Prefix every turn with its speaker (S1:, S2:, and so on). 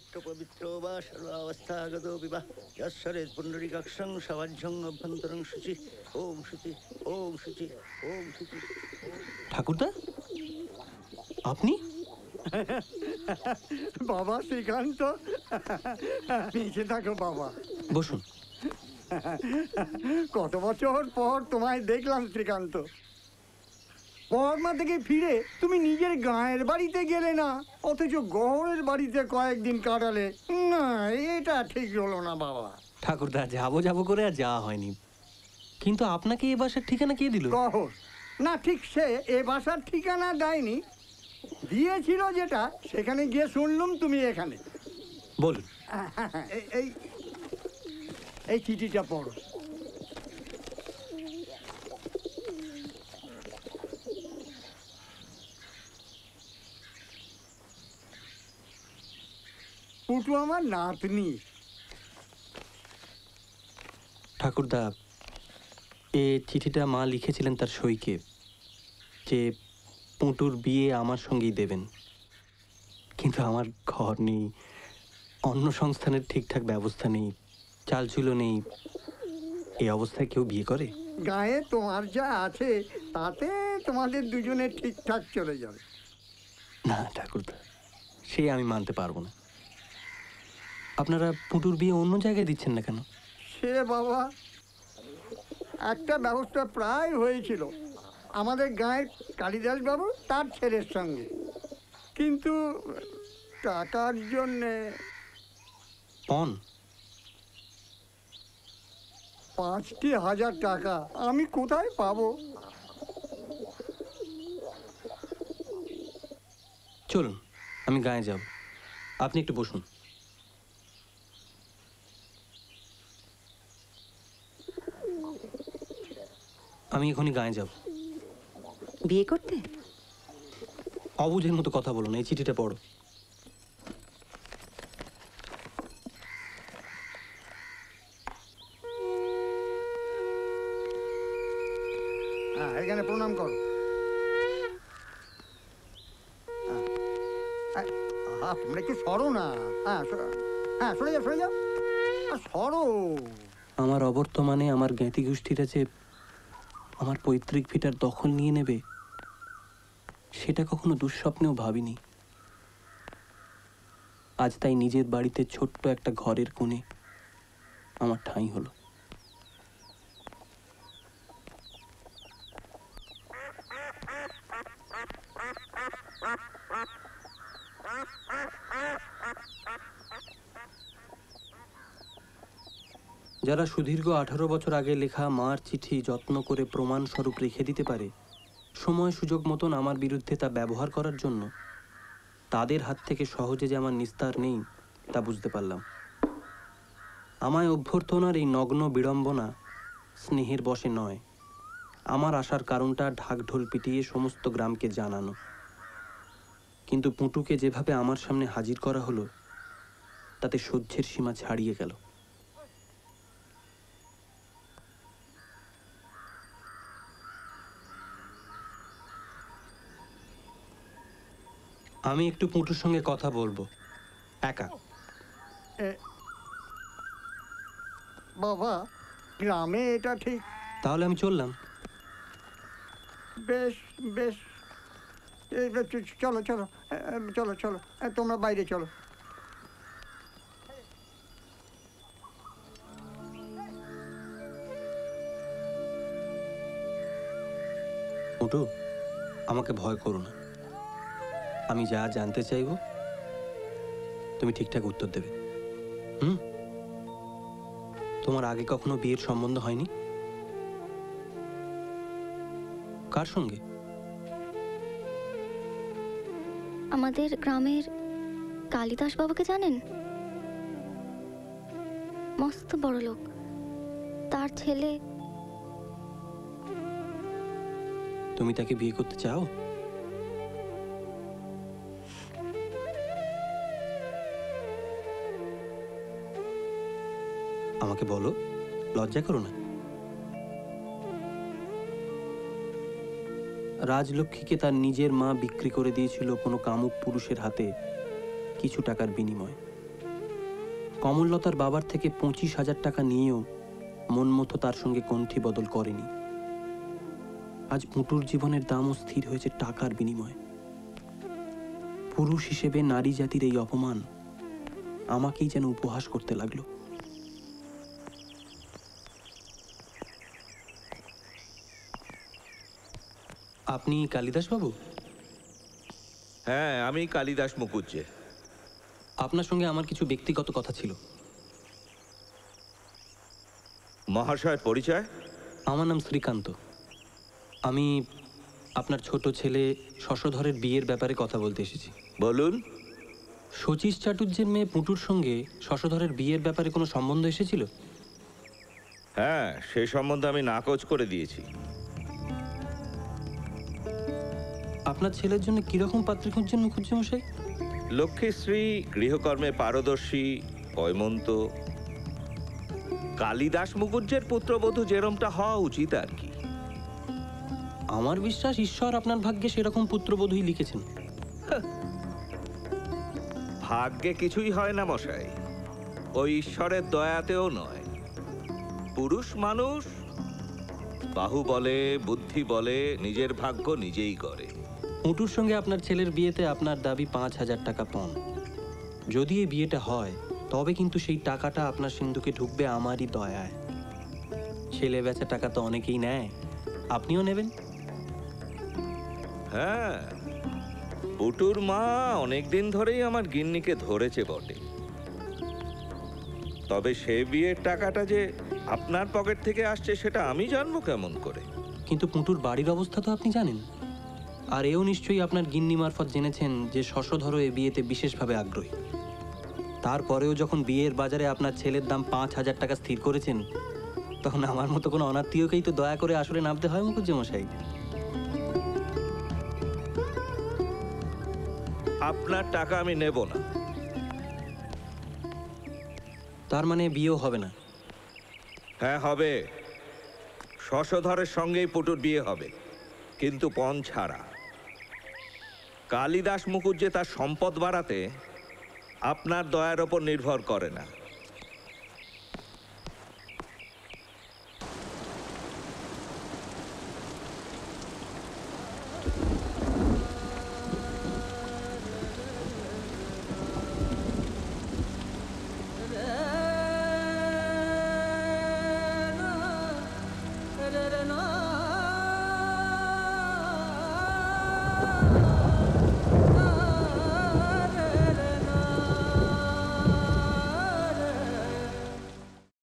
S1: নিত্য পবিত্র বা সর্বাবস্থাগত বিবাহ যশ্বরের পুণ্ডরীকাক্ষং সবাহ্যং অভ্যন্তরং শুচি ওম শুচি ওম শুচি ওম শুচি।
S2: ঠাকুরদা, আপনি?
S3: বাবা শ্রীকান্ত, নিচে থাকো বাবা।
S2: বসুন।
S3: কত বছর পর তোমায় দেখলাম শ্রীকান্ত। পরমা থেকে ফিরে তুমি নিজের গাঁয়ের বাড়িতে গেলে না, অথচ গহরের বাড়িতে কয়েকদিন কাটালে। না, এটা ঠিক হলো না বাবা।
S2: ঠাকুরদা, যাবো যাবো করে আর যাওয়া হয়নি। কিন্তু আপনাকে এ বাসার ঠিকানা কে দিল?
S3: গহর না, ঠিক সে এ বাসার ঠিকানা দেয়নি, দিয়েছিল যেটা, সেখানে গিয়ে শুনলুম তুমি এখানে।
S2: বলুন।
S3: এই এই চিঠিটা পড়ো। পুটু আমার নাতনি।
S2: ঠাকুরদা, এ চিঠিটা মা লিখেছিলেন তার সইকে, যে পুঁটুর বিয়ে আমার সঙ্গেই দেবেন। কিন্তু আমার ঘর নেই, অন্য সংস্থানের ঠিকঠাক ব্যবস্থা নেই, চালচুলো নেই। এই অবস্থায় কেউ বিয়ে করে?
S3: গায়ে তোমার যা আছে তাতে তোমাদের দুজনে ঠিকঠাক চলে যাবে।
S2: না ঠাকুরদা, সে আমি মানতে পারবো না। আপনারা পুঁটুর বিয়ে অন্য জায়গায় দিচ্ছেন না কেন?
S3: সে বাবা, একটা ব্যবস্থা প্রায় হয়েছিল আমাদের গায়ের কালিদাস বাবু তার ছেলের সঙ্গে, কিন্তু টাকার জন্যে।
S2: পণ?
S3: 5,000 টাকা আমি কোথায় পাবো?
S2: চলুন, আমি গায়ে যাব, আপনি একটু বসুন। আমি এখনই গায়ে যাব।
S4: বিয়ে করতে?
S2: অবুঝের মতো কথা বলো না, এই চিঠিটা পড়ো।
S3: হ্যাঁ, এখানে প্রণাম করো। তোমরা একটু সরো না। হ্যাঁ হ্যাঁ, সরে যাও সরে যাও, সরো।
S2: আমার অবর্তমানে আমার জ্ঞাতি গোষ্ঠীরা যে আমার পৈতৃক ভিটার দখল নিয়ে নেবে, সেটা কখনো দুঃস্বপ্নেও ভাবিনি। আজ তাই নিজের বাড়িতে ছোট্ট একটা ঘরের কোণে আমার ঠাঁই হলো। যারা সুদীর্ঘ 18 বছর আগে লেখা মার চিঠি যত্ন করে প্রমাণস্বরূপ রেখে দিতে পারে, সময় সুযোগ মতন আমার বিরুদ্ধে তা ব্যবহার করার জন্য, তাদের হাত থেকে সহজে যে আমার নিস্তার নেই তা বুঝতে পারলাম। আমায় অভ্যর্থনার এই নগ্ন বিড়ম্বনা স্নেহের বশে নয়, আমার আসার কারণটা ঢাকঢোল পিটিয়ে সমস্ত গ্রামকে জানানো। কিন্তু পুঁটুকে যেভাবে আমার সামনে হাজির করা হলো, তাতে সহ্যের সীমা ছাড়িয়ে গেল। আমি একটু পুঁটুর সঙ্গে কথা বলবো, একা।
S3: বাবা, গ্রামে এটা ঠিক।
S2: তাহলে আমি চললাম।
S3: বেশ বেশ, চলো চলো চলো চলো, তোমরা বাইরে চলো।
S2: পুঁটু, আমাকে ভয় করো না। আমি যা জানতে চাইবো তুমি ঠিকঠাক উত্তর দেবে। তোমার আগে কখনো বিয়ের সম্বন্ধ হয়নি? কার সঙ্গে?
S5: আমাদের গ্রামের কালিদাস বাবুকে জানেন? মস্ত বড় লোক, তার ছেলে।
S2: তুমি তাকে বিয়ে করতে চাও? আমাকে বলো, লজ্জা করো না। রাজলক্ষ্মীকে তার নিজের মা বিক্রি করে দিয়েছিল কোনো কামুক পুরুষের হাতে কিছু টাকার বিনিময়ে। কমললতার বাবার থেকে 25,000 টাকা নিয়েও মন মতো তার সঙ্গে কণ্ঠি বদল করেনি। আজ পুটুর জীবনের দামও স্থির হয়েছে টাকার বিনিময়ে। পুরুষ হিসেবে নারী জাতির এই অপমান আমাকেই যেন উপহাস করতে লাগলো। আপনি কালিদাস বাবু?
S6: হ্যাঁ, আমি কালিদাস মুকুজ্জে।
S2: আপনার সঙ্গে আমার কিছু ব্যক্তিগত কথা ছিল।
S6: মহাশয়, পরিচয়?
S2: আমার নাম শ্রীকান্ত। আমি আপনার ছোট ছেলে শশধরের বিয়ের ব্যাপারে কথা বলতে এসেছি।
S6: বলুন।
S2: শচীশ চাটুর্যের মেয়ে পুটুর সঙ্গে শশধরের বিয়ের ব্যাপারে কোনো সম্বন্ধ এসেছিল?
S6: হ্যাঁ, সে সম্বন্ধে আমি নাকচ করে দিয়েছি।
S2: আপনার ছেলের জন্য কিরকম পাত্রী খুঁজছেন মুখুজ্জে মশাই?
S6: লক্ষ্মীশ্রী, গৃহকর্মে পারদর্শী, পয়মন্ত। কালিদাস মুকুজ্জের পুত্রবধূ যেরমটা হওয়া উচিত আর কি।
S2: আমার বিশ্বাস ঈশ্বর আপনার ভাগ্যে সেরকম পুত্রবধূই লিখেছেন।
S6: ভাগ্যে কিছুই হয় না মশাই, ওই ঈশ্বরের দয়াতেও নয়। পুরুষ মানুষ বাহু বলে, বুদ্ধি বলে, নিজের ভাগ্য নিজেই করে।
S2: পুটুর সঙ্গে আপনার ছেলের বিয়েতে আপনার দাবি 5,000 টাকা পণ। যদি এই বিয়েটা হয় তবে কিন্তু সেই টাকাটা আপনার সিন্ধুকে ঢুকবে আমারই দয়ায়। ছেলে বেচা টাকা তো অনেকেই নেয়, আপনিও নেবেন।
S6: হ্যাঁ, পুটুর মা অনেকদিন ধরেই আমার গিন্নিকে ধরেছে বটে। তবে সে বিয়ের টাকাটা যে আপনার পকেট থেকে আসছে সেটা আমি জানবো কেমন করে?
S2: কিন্তু পুটুর বাড়ির অবস্থা তো আপনি জানেন। আর এও নিশ্চয়ই আপনার গিন্নি মারফত জেনেছেন যে শশধরও এ বিয়েতে বিশেষভাবে আগ্রহী। তারপরেও যখন বিয়ের বাজারে আপনার ছেলের দাম 5,000 টাকা স্থির করেছেন, তখন আমার মতো কোনো অনাত্মীয়কেই তো দয়া করে আসলে নামতে হয় মুখুজ্জে মশাই।
S6: আপনার টাকা আমি নেব না।
S2: তার মানে বিয়েও হবে না?
S6: হ্যাঁ, হবে। শশধরের সঙ্গেই পুটুর বিয়ে হবে, কিন্তু পণ ছাড়া। কালিদাস মুকুজ্জে তার সম্পদ বাড়াতে আপনার দয়ার ওপর নির্ভর করে না।